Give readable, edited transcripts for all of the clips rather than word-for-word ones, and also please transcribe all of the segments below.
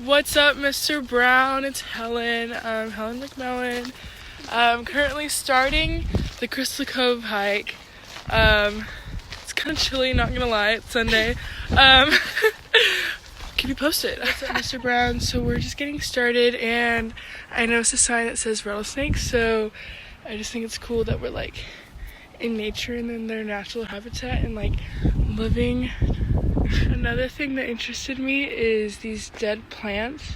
What's up, Mr. Brown? It's Helen. Helen Mcmullin. I'm currently starting the Crystal Cove hike. It's kind of chilly, not gonna lie. It's Sunday. Keep you posted. What's up, Mr. Brown? So we're just getting started, and I noticed a sign that says rattlesnakes. So I just think it's cool that we're like in nature and in their natural habitat and like living. Another thing that interested me is these dead plants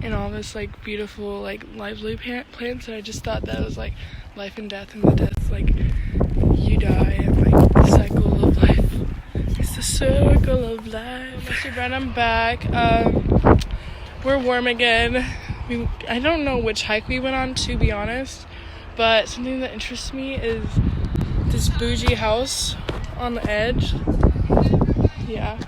and all this like beautiful like lively plants, and I just thought that was like life and death, and the death like you die and like the cycle of life. It's the circle of life. Mr. Brown, I'm back. We're warm again. I don't know which hike we went on, to be honest, but something that interests me is this bougie house on the edge. Yeah.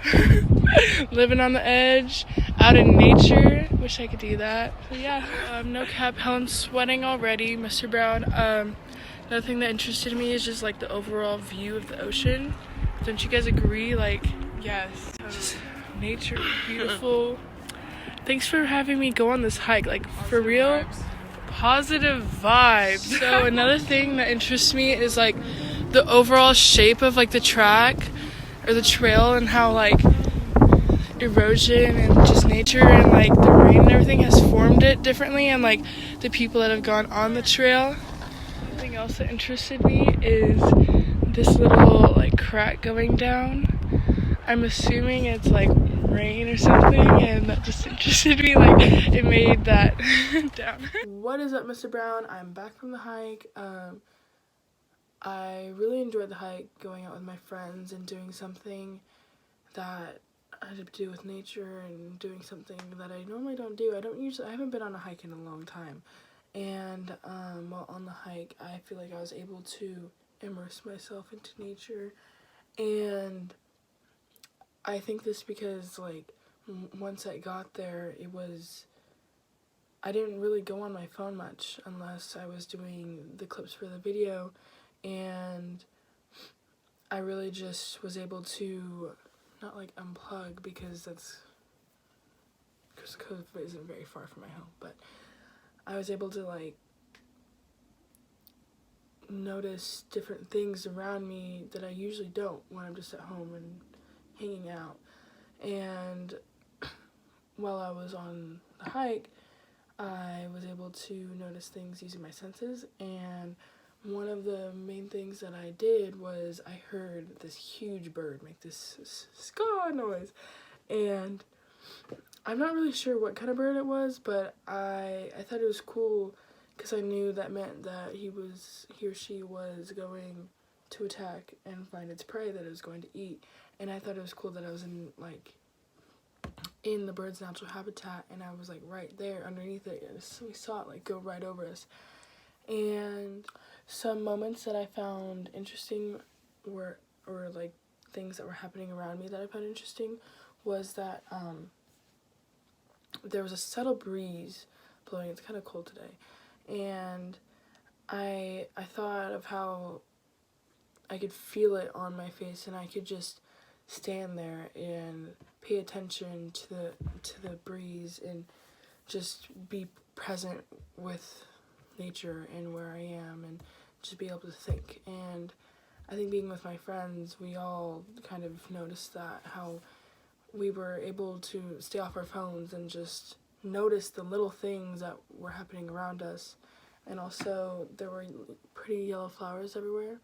Living on the edge, out in nature. Wish I could do that. So yeah, no cap, Helen's sweating already. Mr. Brown, another thing that interested me is just like the overall view of the ocean. Don't you guys agree? Like, yes, just nature, beautiful. Thanks for having me go on this hike. Like, for real, positive vibes. So another thing that interests me is like the overall shape of like the track or the trail, and how like erosion and just nature and like the rain and everything has formed it differently, and like the people that have gone on the trail. Something else that interested me is this little like crack going down. I'm assuming it's like rain or something, and that just interested me. Like, it made that down. What is up, Mr. Brown? I'm back from the hike. I really enjoyed the hike, going out with my friends and doing something that I had to do with nature and doing something that I normally don't do. I haven't been on a hike in a long time. And while on the hike, I feel like I was able to immerse myself into nature. And I think this because like once I got there, I didn't really go on my phone much unless I was doing the clips for the video, and I really just was able to not like unplug, because Cove isn't very far from my home, but I was able to like notice different things around me that I usually don't when I'm just at home and hanging out. And while I was on the hike, I was able to notice things using my senses, and one of the main things that I did was I heard this huge bird make this ska noise, and I'm not really sure what kind of bird it was, but I thought it was cool because I knew that meant that he or she was going to attack and find its prey that it was going to eat. And I thought it was cool that I was in the bird's natural habitat, and I was like right there underneath it, and so we saw it like go right over us. And some moments that I found interesting or like things that were happening around me that I found interesting was that there was a subtle breeze blowing. It's kind of cold today, and I thought of how I could feel it on my face, and I could just stand there and pay attention to the breeze and just be present with nature and where I am, and just be able to think. And I think being with my friends, we all kind of noticed that, how we were able to stay off our phones and just notice the little things that were happening around us. And also there were pretty yellow flowers everywhere,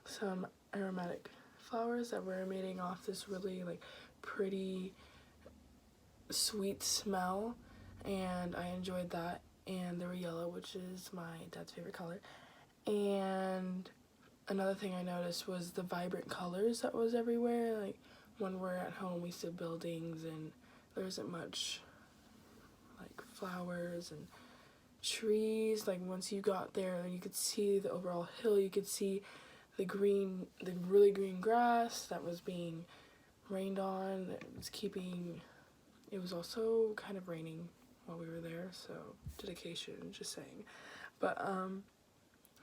some aromatic flowers that were emitting off this really like pretty sweet smell, and I enjoyed that. And they were yellow, which is my dad's favorite color. And another thing I noticed was the vibrant colors that was everywhere. Like, when we're at home, we see buildings and there isn't much like flowers and trees. Like, once you got there, you could see the overall hill, you could see the really green grass that was being rained on. It was also kind of raining while we were there, so dedication, just saying. But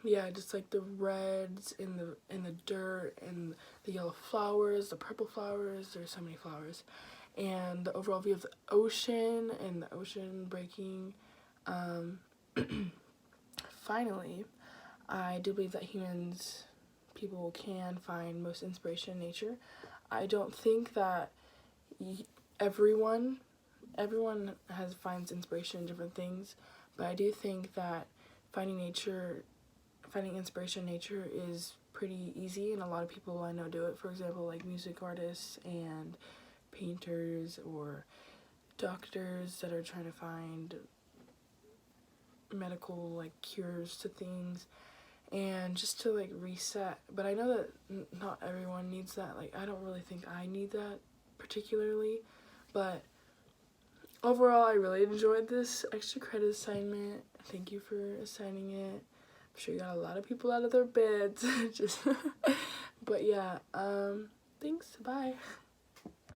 yeah, just like the reds in the dirt, and the yellow flowers, the purple flowers. There's so many flowers. and the overall view of the ocean and the ocean breaking. Finally, I do believe that people can find most inspiration in nature. I don't think that everyone finds inspiration in different things, but I do think that finding inspiration in nature is pretty easy, and a lot of people I know do it. For example, like music artists and painters or doctors that are trying to find medical like cures to things and just to like reset. But I know that not everyone needs that. Like, I don't really think I need that particularly, but overall I really enjoyed this extra credit assignment. Thank you for assigning it. I'm sure you got a lot of people out of their beds. Just but yeah, thanks, bye.